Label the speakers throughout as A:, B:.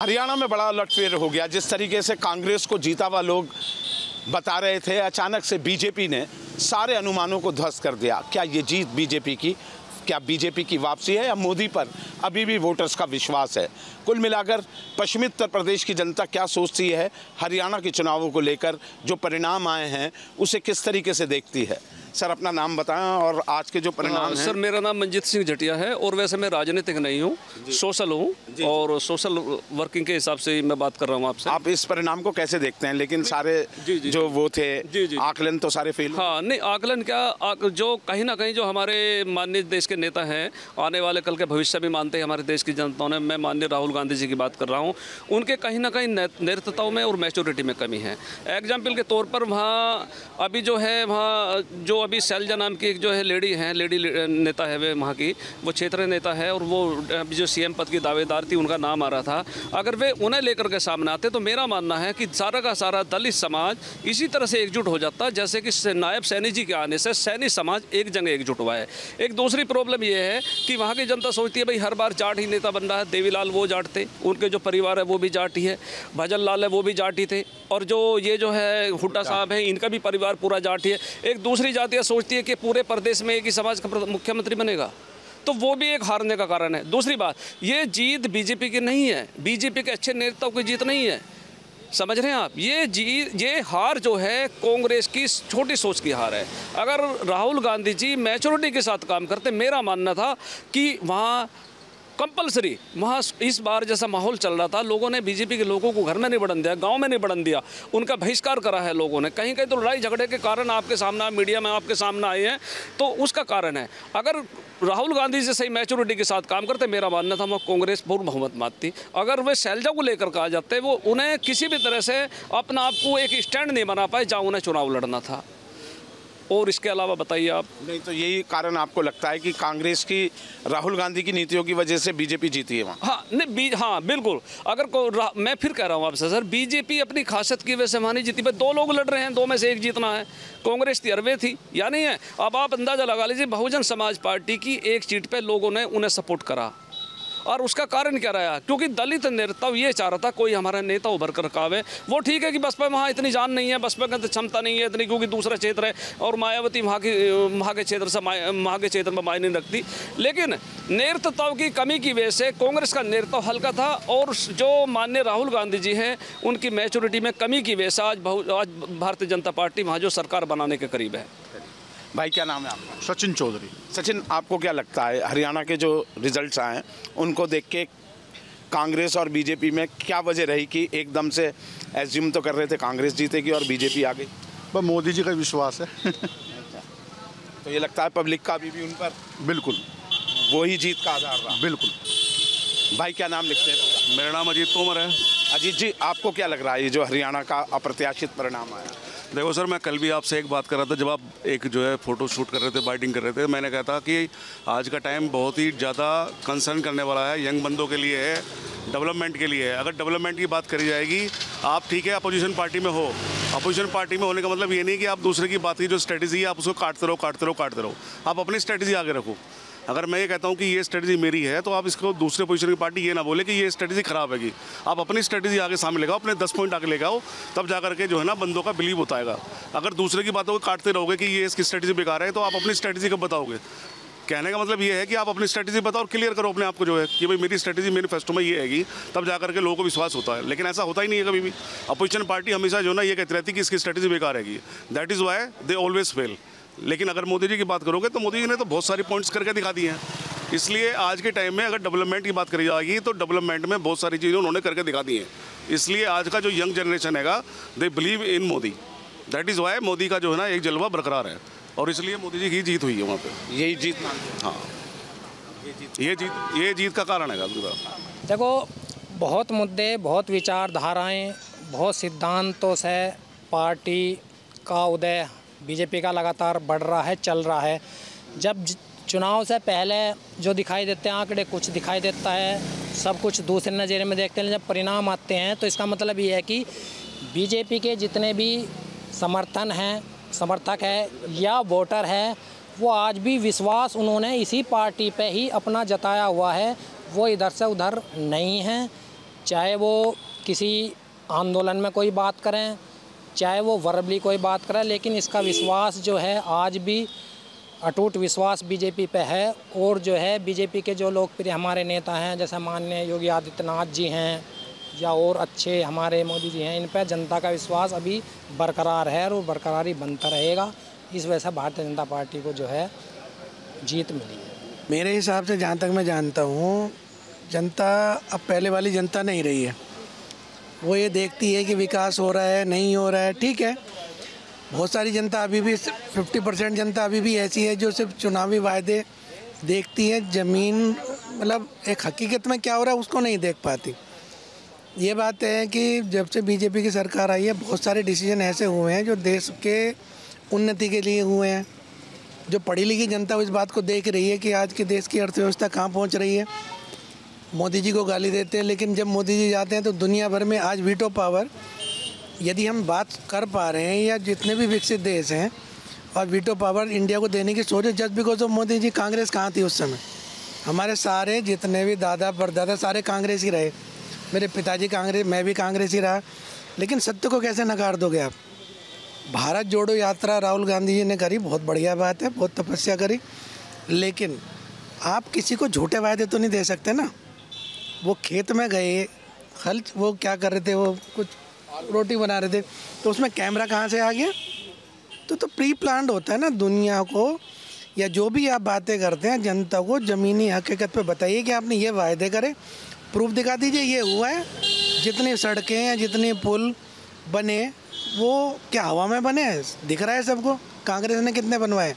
A: हरियाणा में बड़ा उलटफेर हो गया। जिस तरीके से कांग्रेस को जीता हुआ लोग बता रहे थे, अचानक से बीजेपी ने सारे अनुमानों को ध्वस्त कर दिया। क्या ये जीत बीजेपी की, क्या बीजेपी की वापसी है या मोदी पर अभी भी वोटर्स का विश्वास है? कुल मिलाकर पश्चिमी उत्तर प्रदेश की जनता क्या सोचती है हरियाणा के चुनावों को लेकर, जो परिणाम आए हैं उसे किस तरीके से देखती है? सर, अपना नाम बताएं और आज के जो परिणाम हैं।
B: सर, मेरा नाम मंजीत सिंह जटिया है और वैसे मैं राजनीतिक नहीं हूँ, सोशल हूँ और सोशल वर्किंग के हिसाब से मैं बात कर रहा हूँ आपसे।
A: आप इस परिणाम को कैसे देखते हैं? लेकिन सारे जो वो थे आकलन तो सारे फेल।
B: हाँ, नहीं आकलन क्या, जो कहीं ना कहीं जो हमारे माननीय देश के नेता हैं, आने वाले कल के भविष्य भी मानते हैं हमारे देश की जनता ने। मैं माननीय राहुल गांधी जी की बात कर रहा हूँ। उनके कहीं ना कहीं नेतृत्व में और मैच्योरिटी में कमी है। एग्जाम्पल के तौर पर वहाँ अभी जो है, वहाँ जो अभी शैलजा नाम की एक जो है लेडी नेता है, वे वहाँ की वो क्षेत्रीय नेता है और वो अभी जो सीएम पद की दावेदार थी, उनका नाम आ रहा था। अगर वे उन्हें लेकर के सामने आते तो मेरा मानना है कि सारा का सारा दलित समाज इसी तरह से एकजुट हो जाता, जैसे कि नायब सैनी जी के आने से सैनी समाज एक जगह एकजुट हुआ है। एक दूसरी प्रॉब्लम ये है कि वहाँ की जनता सोचती है भाई हर बार जाट ही नेता बन रहा है। देवीलाल वो जाट थे, उनके जो परिवार है वो भी जाट ही है, भजन लाल है वो भी जाट ही थे, और जो ये जो है हुड्डा साहब हैं, इनका भी परिवार पूरा जाट ही है। एक दूसरी जातियाँ सोचती है कि पूरे प्रदेश में एक ही समाज का मुख्यमंत्री बनेगा, तो वो भी एक हारने का कारण है। दूसरी बात, ये जीत बीजेपी की नहीं है, बीजेपी के अच्छे नेताओं की जीत नहीं है, समझ रहे हैं आप? ये हार जो है कांग्रेस की छोटी सोच की हार है। अगर राहुल गांधी जी मैच्योरिटी के साथ काम करते, मेरा मानना था कि वहाँ कंपलसरी, वहाँ इस बार जैसा माहौल चल रहा था, लोगों ने बीजेपी के लोगों को घर में नहीं बढ़न दिया, गांव में नहीं बढ़न दिया, उनका बहिष्कार करा है लोगों ने। कहीं कहीं तो लड़ाई झगड़े के कारण आपके सामने, मीडिया में आपके सामने आए हैं, तो उसका कारण है। अगर राहुल गांधी जी सही मैच्योरिटी के साथ काम करते, मेरा मानना था वह कांग्रेस पूर्ण बहुमत मानती। अगर वे शैलजा को लेकर कहा जाते, वो उन्हें किसी भी तरह से अपना आप को एक स्टैंड नहीं बना पाए जहाँ उन्हें चुनाव लड़ना था। और इसके अलावा बताइए आप। नहीं
A: तो यही कारण आपको लगता है कि कांग्रेस की, राहुल गांधी की नीतियों की वजह से बीजेपी जीती है वहाँ?
B: हाँ, नहीं हाँ बिल्कुल। अगर मैं फिर कह रहा हूँ आपसे सर, बीजेपी अपनी खासियत की वजह से वहाँ नहीं जीती। भाई दो लोग लड़ रहे हैं, दो में से एक जीतना है। कांग्रेस तिरवे थी या नहीं है? अब आप अंदाजा लगा लीजिए, बहुजन समाज पार्टी की एक सीट पर लोगों ने उन्हें सपोर्ट करा, और उसका कारण क्या रहा? क्योंकि दलित नेता ये चाह रहा था कोई हमारा नेता उभर कर कावे। वो ठीक है कि बसपा वहाँ इतनी जान नहीं है, बसपा की क्षमता नहीं है इतनी, क्योंकि दूसरा क्षेत्र है, और मायावती वहाँ के क्षेत्र से वहाँ के क्षेत्र में मायने नहीं रखती। लेकिन नेतृत्व की कमी की वजह से कांग्रेस का नेतृत्व हल्का था, और जो माननीय राहुल गांधी जी हैं, उनकी मैच्योरिटी में कमी की वजह से आज भारतीय जनता पार्टी वहाँ जो सरकार बनाने के करीब है।
A: भाई, क्या नाम है आपका?
C: सचिन चौधरी।
A: सचिन, आपको क्या लगता है हरियाणा के जो रिजल्ट्स आए उनको देख के कांग्रेस और बीजेपी में क्या वजह रही कि एकदम से एज्यूम तो कर रहे थे कांग्रेस जीतेगी और बीजेपी आ गई?
C: बस मोदी जी का विश्वास है।
A: तो ये लगता है पब्लिक का अभी भी उन पर
C: बिल्कुल
A: वही जीत का आधार रहा?
C: बिल्कुल।
A: भाई, क्या नाम लिखते हैं?
D: मेरा नाम अजीत तोमर है।
A: अजीत जी, आपको क्या लग रहा है ये जो हरियाणा का अप्रत्याशित परिणाम आया?
D: देखो सर, मैं कल भी आपसे एक बात कर रहा था, जब आप एक जो है फ़ोटो शूट कर रहे थे, बाइटिंग कर रहे थे, मैंने कहा था कि आज का टाइम बहुत ही ज़्यादा कंसर्न करने वाला है, यंग बंदों के लिए है, डेवलपमेंट के लिए है। अगर डेवलपमेंट की बात करी जाएगी, आप ठीक है अपोजिशन पार्टी में हो, अपोजिशन पार्टी में होने का मतलब ये नहीं कि आप दूसरे की बात की जो स्ट्रेटजी है आप उसको काटते रहो। आप अपनी स्ट्रेटजी आगे रखो। अगर मैं ये कहता हूँ कि ये स्ट्रेटजी मेरी है, तो आप इसको दूसरे पोजीशन की पार्टी ये ना बोले कि ये स्ट्रेटजी खराब हैगी। आप अपनी स्ट्रेटजी आगे सामने लेगाओ, अपने 10 पॉइंट आगे लेगाओ, तब जा करके जो है ना बंदों का बिलीव होता है। अगर दूसरे की बातों को काटते रहोगे कि ये इसकी स्ट्रेटजी बेकार है, तो आप अपनी स्ट्रेटजी कब बताओगे? कहने का मतलब ये है कि आप अपनी स्ट्रेटजी बताओ और क्लियर करो अपने आप को, जो है कि भाई मेरी स्ट्रेटजी मैनिफेस्टो में ये हैगी, तब जा करके लोगों को विश्वास होता है। लेकिन ऐसा होता ही नहीं है कभी भी। अपोजिशन पार्टी हमेशा जो ना ये कहती रहती है कि इसकी स्ट्रेटजी बेकार हैगी, that is why they always fail. लेकिन अगर मोदी जी की बात करोगे तो मोदी जी ने तो बहुत सारी पॉइंट्स करके दिखा दिए हैं। इसलिए आज के टाइम में अगर डेवलपमेंट की बात करी जाएगी तो डेवलपमेंट में बहुत सारी चीज़ें उन्होंने करके दिखा दी हैं। इसलिए आज का जो यंग जनरेशन हैगा, they believe in Modi, that is why Modi का जो है ना एक जलवा बरकरार है, और इसलिए मोदी जी की जीत हुई है वहाँ पे।
A: यही जीत?
D: हाँ, ये जीत का कारण है।
E: देखो, बहुत मुद्दे, बहुत विचारधाराएं, बहुत सिद्धांतों से पार्टी का उदय बीजेपी का लगातार बढ़ रहा है, चल रहा है। जब चुनाव से पहले जो दिखाई देते हैं आंकड़े, कुछ दिखाई देता है, सब कुछ दूसरे नज़रिए में देखते हैं। जब परिणाम आते हैं तो इसका मतलब ये है कि बीजेपी के जितने भी समर्थक है या वोटर है, वो आज भी विश्वास उन्होंने इसी पार्टी पे ही अपना जताया हुआ है, वो इधर से उधर नहीं है। चाहे वो किसी आंदोलन में कोई बात करें, चाहे वो वर्बली कोई बात करें, लेकिन इसका विश्वास जो है आज भी अटूट विश्वास बीजेपी पे है। और जो है बीजेपी के जो लोकप्रिय हमारे नेता हैं, जैसे माननीय योगी आदित्यनाथ जी हैं या और अच्छे हमारे मोदी जी हैं, इन पर जनता का विश्वास अभी बरकरार है और बरकरार ही बनता रहेगा। इस वजह से भारतीय जनता पार्टी को जो है जीत मिली है।
F: मेरे हिसाब से जहाँ तक मैं जानता हूँ, जनता अब पहले वाली जनता नहीं रही है। वो ये देखती है कि विकास हो रहा है नहीं हो रहा है, ठीक है। बहुत सारी जनता अभी भी 50% जनता अभी भी ऐसी है जो सिर्फ चुनावी वायदे देखती है, ज़मीन मतलब एक हकीकत में क्या हो रहा है उसको नहीं देख पाती। ये बात है कि जब से बीजेपी की सरकार आई है, बहुत सारे डिसीजन ऐसे हुए हैं जो देश के उन्नति के लिए हुए हैं। जो पढ़ी लिखी जनता इस बात को देख रही है कि आज के देश की अर्थव्यवस्था कहाँ पहुँच रही है। मोदी जी को गाली देते हैं, लेकिन जब मोदी जी जाते हैं तो दुनिया भर में आज वीटो पावर, यदि हम बात कर पा रहे हैं या जितने भी विकसित देश हैं, और वीटो पावर इंडिया को देने की सोच है just because of Modi ji. Congress कहाँ थी उस समय? हमारे सारे जितने भी दादा परदादा सारे कांग्रेस ही रहे। मेरे पिताजी कांग्रेस, मैं भी कांग्रेस ही रहा। लेकिन सत्य को कैसे नकार दोगे आप? भारत जोड़ो यात्रा राहुल गांधी जी ने करी, बहुत बढ़िया बात है, बहुत तपस्या करी, लेकिन आप किसी को झूठे वायदे तो नहीं दे सकते ना। वो खेत में गए, हल वो क्या कर रहे थे, वो कुछ रोटी बना रहे थे, तो उसमें कैमरा कहाँ से आ गया? तो प्री प्लान्ड होता है ना। दुनिया को या जो भी आप बातें करते हैं, जनता को ज़मीनी हकीकत पे बताइए कि आपने ये वायदे करे, प्रूफ दिखा दीजिए ये हुआ है। जितनी सड़कें हैं, जितने पुल बने, वो क्या हवा में बने हैं? दिख रहा है सबको। कांग्रेस ने कितने बनवाए?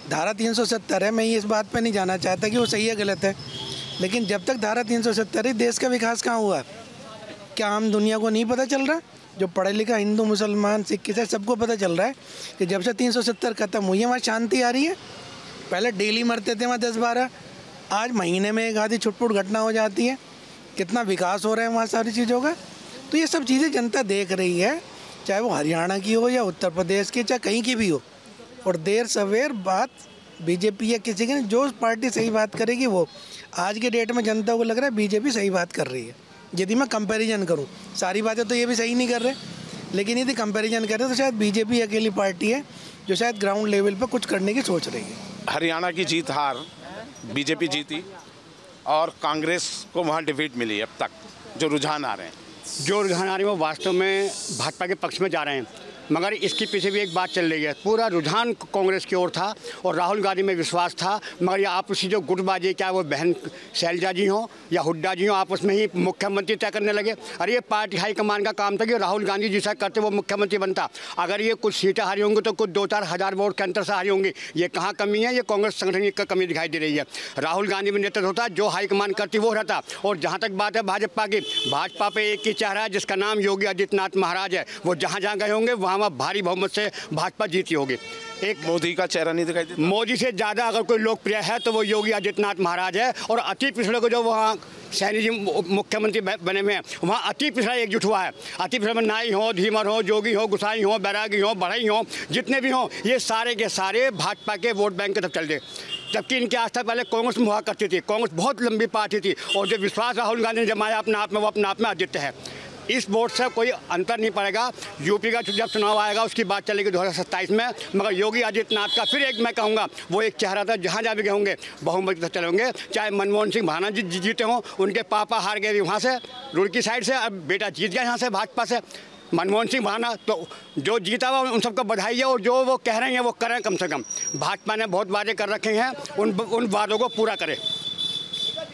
F: धारा 370 है। मैं इस बात पे नहीं जाना चाहता कि वो सही है गलत है, लेकिन जब तक धारा 370 है, देश का विकास कहाँ हुआ? क्या आम दुनिया को नहीं पता चल रहा? जो पढ़े लिखा हिंदू, मुसलमान, सिख, ईसाई सबको पता चल रहा है कि जब से 370 खत्म हुई है वहाँ शांति आ रही है। पहले डेली मरते थे वहाँ 10-12, आज महीने में एक आधी छुटपुट घटना हो जाती है। कितना विकास हो रहा है वहाँ सारी चीज़ों का। तो ये सब चीज़ें जनता देख रही है, चाहे वो हरियाणा की हो या उत्तर प्रदेश की, चाहे कहीं की भी हो। और देर सवेर बात बीजेपी या किसी की, जो पार्टी सही बात करेगी वो। आज के डेट में जनता को लग रहा है बीजेपी सही बात कर रही है। यदि मैं कंपैरिजन करूं, सारी बातें तो ये भी सही नहीं कर रहे, लेकिन यदि कंपैरिजन करें तो शायद बीजेपी अकेली पार्टी है जो शायद ग्राउंड लेवल पर कुछ करने की सोच रही है।
A: हरियाणा की जीत हार बीजेपी जीती और कांग्रेस को वहाँ डिफीट मिली। अब तक जो रुझान आ रहे हैं,
G: वो वास्तव में भाजपा के पक्ष में जा रहे हैं, मगर इसके पीछे भी एक बात चल रही है। पूरा रुझान कांग्रेस की ओर था और राहुल गांधी में विश्वास था, मगर ये आपसी जो गुटबाजी, क्या वो बहन शैलजा जी हों या हुड्डा जी हों, आपस में ही मुख्यमंत्री तय करने लगे। अरे ये पार्टी हाईकमान का काम था कि राहुल गांधी जैसा करते वो मुख्यमंत्री बनता। अगर ये कुछ सीटें हारी होंगी तो कुछ 2-4 हज़ार वोट के अंतर से हारी होंगी। ये कहाँ कमी है? ये कांग्रेस संगठन की कमी दिखाई दे रही है। राहुल गांधी में नेतृत्व होता, जो हाईकमान करती वो रहता। और जहाँ तक बात है भाजपा की, भाजपा पे एक ही चेहरा है जिसका नाम योगी आदित्यनाथ महाराज है। वो जहाँ जहाँ गए होंगे वहाँ भारी बहुमत से भाजपा जीती होगी। एक
A: मोदी का चेहरा नहीं दिखाई देता।
G: मोदी से ज़्यादा अगर कोई लोकप्रिय है तो वो योगी आदित्यनाथ महाराज है। और अति पिछड़े को जो वहाँ सैनी जी मुख्यमंत्री बने हुए हैं, वहाँ अति पिछड़ा एकजुट हुआ है। अति पिछड़ा में नाई हो, धीमर हो, जोगी हो, गुसाई हो, बैरागी हो, बढ़ई हो, जितने भी हों, ये सारे के सारे भाजपा के वोट बैंक की तरफ चल गए। जबकि इनकी आस्था पहले कांग्रेस में हुआ करती थी। कांग्रेस बहुत लंबी पार्टी थी और जो विश्वास राहुल गांधी ने जमाया अपने आप में, वो अपने आप में अद्वितीय है। इस वोट से कोई अंतर नहीं पड़ेगा। यूपी का जब चुनाव आएगा उसकी बात चलेगी 2027 में, मगर योगी आदित्यनाथ का फिर एक मैं कहूँगा वो एक चेहरा था, जहाँ जहाँ भी गए होंगे बहुमत चले होंगे। चाहे मनमोहन सिंह भाना जी जीते हों, उनके पापा हार गए वहाँ से रुड़की साइड से, अब बेटा जीत गया यहाँ से भाजपा से मनमोहन सिंह भाना। तो जो जीता हुआ उन सबको बधाई है और जो वो कह रहे हैं वो करें। कम से कम भाजपा ने बहुत वादे कर रखे हैं, उन वादों को पूरा करें।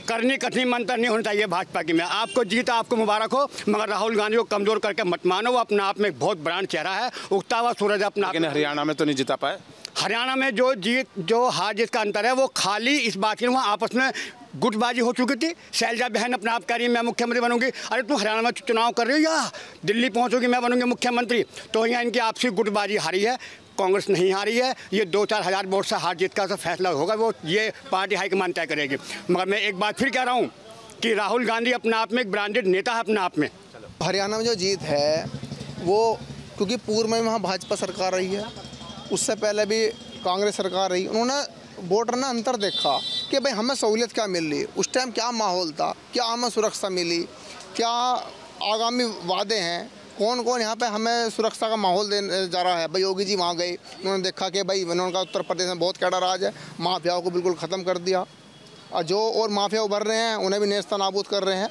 G: करनी कठिन मंत्र नहीं होना चाहिए भाजपा की में। आपको जीत, आपको मुबारक हो, मगर राहुल गांधी को कमज़ोर करके मत मानो। वो अपने आप में एक बहुत ब्रांड चेहरा है, उगता हुआ सूरज अपना।
A: लेकिन हरियाणा में तो नहीं जिता पाए।
G: हरियाणा में जो हार जीत का अंतर है वो खाली इस बात की, वहाँ आपस में गुटबाजी हो चुकी थी। शैलजा बहन अपने आप कह रही मैं मुख्यमंत्री बनूंगी। अरे तुम हरियाणा में चुनाव कर रही हो या दिल्ली पहुँचोगी मैं बनूंगी मुख्यमंत्री? तो यहाँ इनकी आपसी गुटबाजी हारी है, कांग्रेस नहीं हारी है। ये 2-4 हज़ार वोट से हार जीत का तो फैसला होगा, वो ये पार्टी हाईकमान तय करेगी। मगर मैं एक बात फिर कह रहा हूँ कि राहुल गांधी अपने आप में एक ब्रांडेड नेता है अपने आप में।
H: हरियाणा में जो जीत है वो क्योंकि पूर्व में वहाँ भाजपा सरकार रही है, उससे पहले भी कांग्रेस सरकार रही। उन्होंने वोटर ने अंतर देखा कि भाई हमें सहूलियत क्या मिल रही है, उस टाइम क्या माहौल था, क्या हमें सुरक्षा मिली, क्या आगामी वादे हैं, कौन कौन यहाँ पे हमें सुरक्षा का माहौल देने जा रहा है। भाई योगी जी वहाँ गए, उन्होंने देखा कि भाई उनका उत्तर प्रदेश में बहुत कैडा राज है, माफियाओं को बिल्कुल ख़त्म कर दिया, और जो और माफिया उभर रहे हैं उन्हें भी नेस्ता नाबूद कर रहे हैं,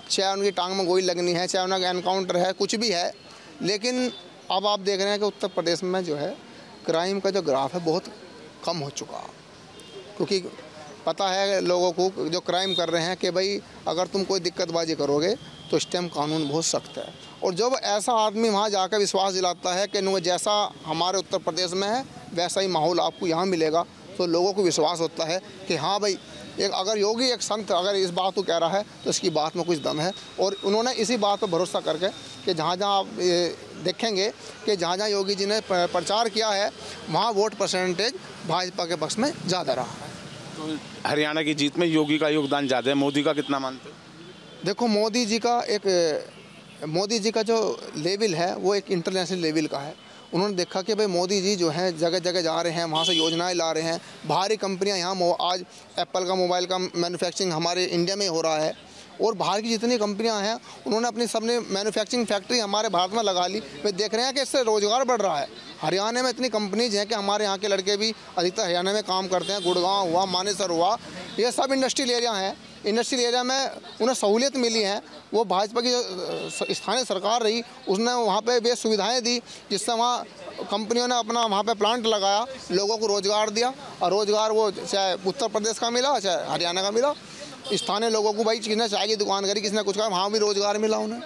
H: चाहे उनकी टांग में गोली लगनी है, चाहे उनका एनकाउंटर है, कुछ भी है। लेकिन अब आप देख रहे हैं कि उत्तर प्रदेश में जो है क्राइम का जो ग्राफ है बहुत कम हो चुका, क्योंकि पता है लोगों को जो क्राइम कर रहे हैं कि भाई अगर तुम कोई दिक्कतबाजी करोगे तो इस टाइम कानून बहुत सख्त है। और जब ऐसा आदमी वहाँ जाकर विश्वास दिलाता है कि जैसा हमारे उत्तर प्रदेश में है वैसा ही माहौल आपको यहाँ मिलेगा, तो लोगों को विश्वास होता है कि हाँ भाई एक अगर योगी एक संत अगर इस बात को कह रहा है तो इसकी बात में कुछ दम है। और उन्होंने इसी बात पर भरोसा करके कि जहाँ जहाँ आप देखेंगे कि जहाँ जहाँ योगी जी ने प्रचार किया है वहाँ वोट परसेंटेज भाजपा के पक्ष में ज़्यादा रहा है।
A: तो हरियाणा की जीत में योगी का योगदान ज़्यादा है, मोदी का कितना मानते हो?
H: देखो मोदी जी का जो लेवल है वो एक इंटरनेशनल लेवल का है। उन्होंने देखा कि भाई मोदी जी जो हैं जगह जगह जा रहे हैं, वहाँ से योजनाएं ला रहे हैं, बाहरी कंपनियां यहाँ आज एप्पल का मोबाइल का मैन्युफैक्चरिंग हमारे इंडिया में हो रहा है, और बाहर की जितनी कंपनियां हैं उन्होंने अपनी सबने मैन्युफैक्चरिंग फैक्ट्री हमारे भारत में लगा ली। वे देख रहे हैं कि इससे रोज़गार बढ़ रहा है। हरियाणा में इतनी कंपनीज हैं कि हमारे यहाँ के लड़के भी अधिकतर हरियाणा में काम करते हैं। गुड़गांव हुआ, मानेसर हुआ, ये सब इंडस्ट्रियल एरिया हैं। इंडस्ट्रियल एरिया में उन्हें सहूलियत मिली है। वो भाजपा की जो स्थानीय सरकार रही उसने वहाँ पे वे सुविधाएं दी जिससे वहाँ कंपनियों ने अपना वहाँ पे प्लांट लगाया, लोगों को रोज़गार दिया, और रोज़गार वो चाहे उत्तर प्रदेश का मिला चाहे हरियाणा का मिला। स्थानीय लोगों को भाई किसने चाय की दुकान करी, किसने कुछ कहा, वहाँ भी रोज़गार मिला उन्हें।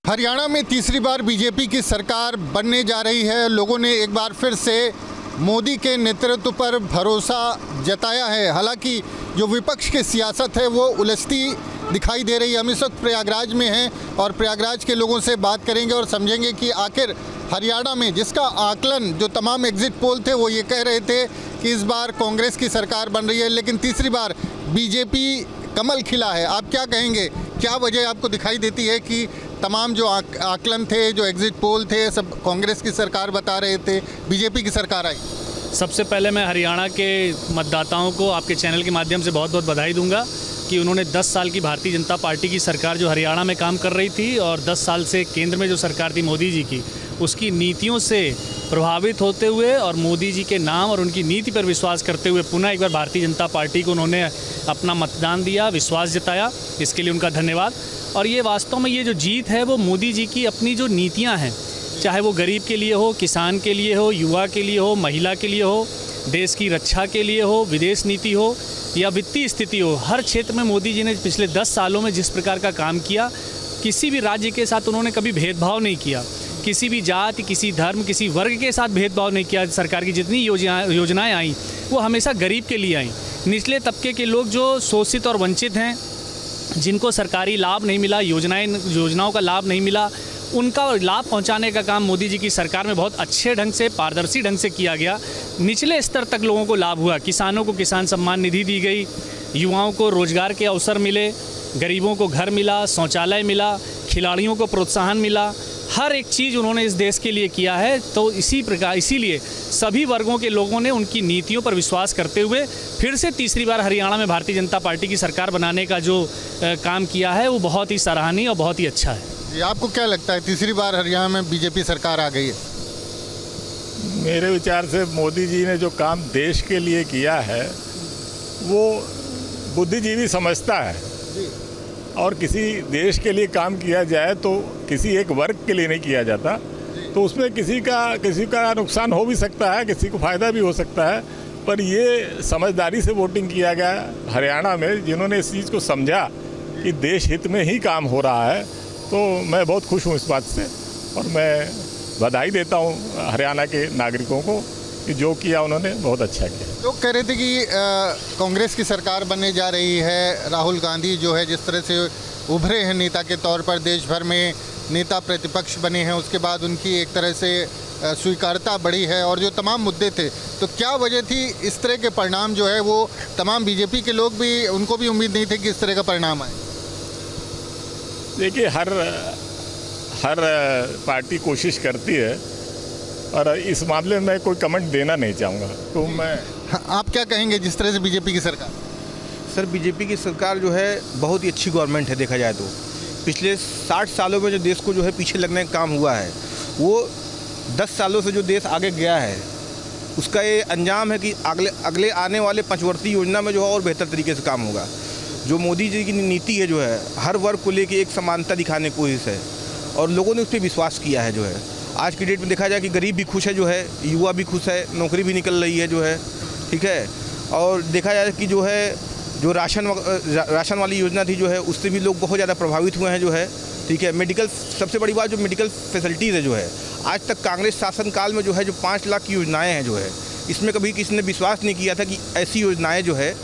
I: हरियाणा में तीसरी बार बीजेपी की सरकार बनने जा रही है। लोगों ने एक बार फिर से मोदी के नेतृत्व पर भरोसा जताया है। हालांकि जो विपक्ष की सियासत है वो उलझती दिखाई दे रही है। हम इस वक्त प्रयागराज में हैं और प्रयागराज के लोगों से बात करेंगे और समझेंगे कि आखिर हरियाणा में जिसका आकलन जो तमाम एग्जिट पोल थे वो ये कह रहे थे कि इस बार कांग्रेस की सरकार बन रही है, लेकिन तीसरी बार बीजेपी कमल खिला है। आप क्या कहेंगे, क्या वजह आपको दिखाई देती है कि तमाम जो आकलन थे, जो एग्जिट पोल थे, सब कांग्रेस की सरकार बता रहे थे, बीजेपी की सरकार आई?
J: सबसे पहले मैं हरियाणा के मतदाताओं को आपके चैनल के माध्यम से बहुत बहुत बधाई दूंगा कि उन्होंने 10 साल की भारतीय जनता पार्टी की सरकार जो हरियाणा में काम कर रही थी और 10 साल से केंद्र में जो सरकार थी मोदी जी की, उसकी नीतियों से प्रभावित होते हुए और मोदी जी के नाम और उनकी नीति पर विश्वास करते हुए पुनः एक बार भारतीय जनता पार्टी को उन्होंने अपना मतदान दिया, विश्वास जताया। इसके लिए उनका धन्यवाद। और ये वास्तव में ये जो जीत है वो मोदी जी की अपनी जो नीतियाँ हैं, चाहे वो गरीब के लिए हो, किसान के लिए हो, युवा के लिए हो, महिला के लिए हो, देश की रक्षा के लिए हो, विदेश नीति हो या वित्तीय स्थिति हो, हर क्षेत्र में मोदी जी ने पिछले 10 सालों में जिस प्रकार का काम किया, किसी भी राज्य के साथ उन्होंने कभी भेदभाव नहीं किया, किसी भी जाति, किसी धर्म, किसी वर्ग के साथ भेदभाव नहीं किया। सरकार की जितनी योजनाएं आई वो हमेशा गरीब के लिए आई। निचले तबके के लोग जो शोषित और वंचित हैं, जिनको सरकारी लाभ नहीं मिला, योजनाओं का लाभ नहीं मिला, उनका लाभ पहुंचाने का काम मोदी जी की सरकार में बहुत अच्छे ढंग से, पारदर्शी ढंग से किया गया। निचले स्तर तक लोगों को लाभ हुआ। किसानों को किसान सम्मान निधि दी गई, युवाओं को रोजगार के अवसर मिले, गरीबों को घर मिला, शौचालय मिला, खिलाड़ियों को प्रोत्साहन मिला। हर एक चीज़ उन्होंने इस देश के लिए किया है। तो इसीलिए सभी वर्गों के लोगों ने उनकी नीतियों पर विश्वास करते हुए फिर से तीसरी बार हरियाणा में भारतीय जनता पार्टी की सरकार बनाने का जो काम किया है वो बहुत ही सराहनीय और बहुत ही अच्छा है।
I: जी, आपको क्या लगता है तीसरी बार हरियाणा में बीजेपी सरकार आ गई है?
K: मेरे विचार से मोदी जी ने जो काम देश के लिए किया है वो बुद्धिजीवी समझता है, और किसी देश के लिए काम किया जाए तो किसी एक वर्ग के लिए नहीं किया जाता, तो उसमें किसी का नुकसान हो भी सकता है, किसी को फ़ायदा भी हो सकता है। पर ये समझदारी से वोटिंग किया गया हरियाणा में, जिन्होंने इस चीज़ को समझा कि देश हित में ही काम हो रहा है। तो मैं बहुत खुश हूँ इस बात से, और मैं बधाई देता हूँ हरियाणा के नागरिकों को कि जो किया उन्होंने बहुत अच्छा किया।
I: लोग कह रहे थे कि कांग्रेस की सरकार बनने जा रही है, राहुल गांधी जो है जिस तरह से उभरे हैं नेता के तौर पर, देश भर में नेता प्रतिपक्ष बने हैं, उसके बाद उनकी एक तरह से स्वीकार्यता बढ़ी है और जो तमाम मुद्दे थे, तो क्या वजह थी इस तरह के परिणाम जो है वो तमाम बीजेपी के लोग भी, उनको भी उम्मीद नहीं थी कि इस तरह का परिणाम आए?
K: देखिए, हर पार्टी कोशिश करती है, और इस मामले में कोई कमेंट देना नहीं चाहूँगा। तो मैं
I: आप क्या कहेंगे जिस तरह से बीजेपी की सरकार?
L: सर बीजेपी की सरकार जो है बहुत ही अच्छी गवर्नमेंट है। देखा जाए तो पिछले 60 सालों में जो देश को जो है पीछे लगने का काम हुआ है, वो 10 सालों से जो देश आगे गया है उसका ये अंजाम है कि अगले आने वाले पंचवर्षीय योजना में जो है और बेहतर तरीके से काम होगा। जो मोदी जी की नीति है जो है हर वर्ग को लेके एक समानता दिखाने की कोशिश है और लोगों ने उस पर विश्वास किया है। जो है आज की डेट में देखा जाए कि गरीब भी खुश है, जो है युवा भी खुश है, नौकरी भी निकल रही है जो है, ठीक है। और देखा जाए कि जो है जो राशन वाली योजना थी जो है उससे भी लोग बहुत ज़्यादा प्रभावित हुए हैं जो है, ठीक है। मेडिकल, सबसे बड़ी बात जो मेडिकल फैसिलिटीज़ है जो है, आज तक कांग्रेस शासनकाल में जो है जो 5 लाख की योजनाएं हैं जो है, इसमें कभी किसी ने विश्वास नहीं किया था कि ऐसी योजनाएं जो है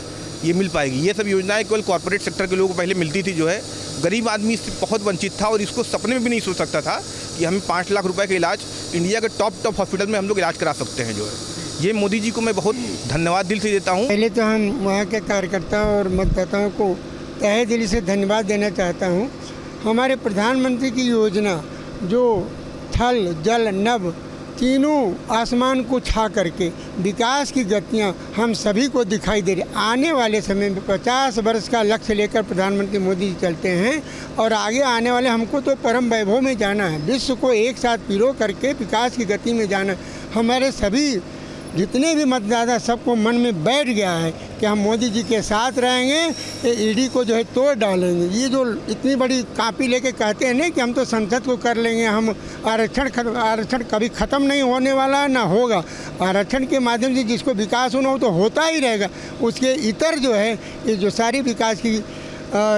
L: ये मिल पाएगी। ये सब योजनाएं केवल कॉर्पोरेट सेक्टर के लोगों को पहले मिलती थी जो है, गरीब आदमी इससे बहुत वंचित था और इसको सपने में भी नहीं सोच सकता था कि हमें 5 लाख रुपए का इलाज इंडिया के टॉप हॉस्पिटल में हम लोग इलाज करा सकते हैं जो है। ये मोदी जी को मैं बहुत धन्यवाद दिल से देता हूँ।
M: पहले तो हम वहाँ के कार्यकर्ताओं और मतदाताओं को तहे दिल से धन्यवाद देना चाहता हूँ। हमारे प्रधानमंत्री की योजना जो थल जल नभ तीनों आसमान को छा करके विकास की गतियाँ हम सभी को दिखाई दे रही। आने वाले समय में 50 वर्ष का लक्ष्य लेकर प्रधानमंत्री मोदी जी चलते हैं और आगे आने वाले हमको तो परम वैभव में जाना है, विश्व को एक साथ पिरो करके विकास की गति में जाना है। हमारे सभी जितने भी मतदाता सबको मन में बैठ गया है कि हम मोदी जी के साथ रहेंगे, ईडी को जो है तोड़ डालेंगे। ये जो इतनी बड़ी कापी लेके कहते हैं ना कि हम तो संसद को कर लेंगे, हम आरक्षण कभी ख़त्म नहीं होने वाला है ना होगा। आरक्षण के माध्यम से जिसको विकास होना हो तो होता ही रहेगा। उसके इतर जो है ये जो सारी विकास की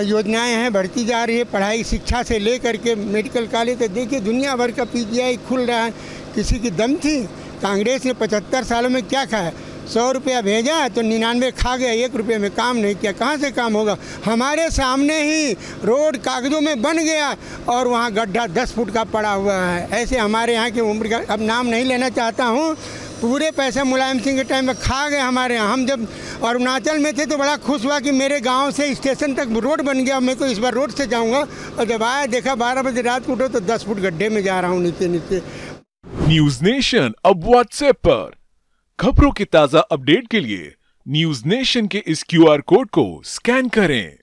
M: योजनाएं हैं बढ़ती जा रही है, पढ़ाई शिक्षा से ले करके मेडिकल कॉलेज तक देखिए दुनिया भर का PGI खुल रहा है। किसी की दम थी? कांग्रेस ने 75 सालों में क्या खाया? 100 रुपया भेजा तो 99 खा गया, 1 रुपये में काम नहीं किया। कहाँ से काम होगा? हमारे सामने ही रोड कागजों में बन गया और वहाँ गड्ढा 10 फुट का पड़ा हुआ है। ऐसे हमारे यहाँ की उम्र का अब नाम नहीं लेना चाहता हूँ, पूरे पैसे मुलायम सिंह के टाइम में खा गए हमारे यहाँ। हम जब अरुणाचल में थे तो बड़ा खुश हुआ कि मेरे गांव से स्टेशन तक रोड बन गया, मैं तो इस बार रोड से जाऊंगा। और जब आया देखा 12 बजे रात को उठो तो 10 फुट गड्ढे में जा रहा हूँ नीचे।
N: न्यूज नेशन अब व्हाट्सएप पर खबरों के ताजा अपडेट के लिए न्यूज नेशन के इस QR कोड को स्कैन करें।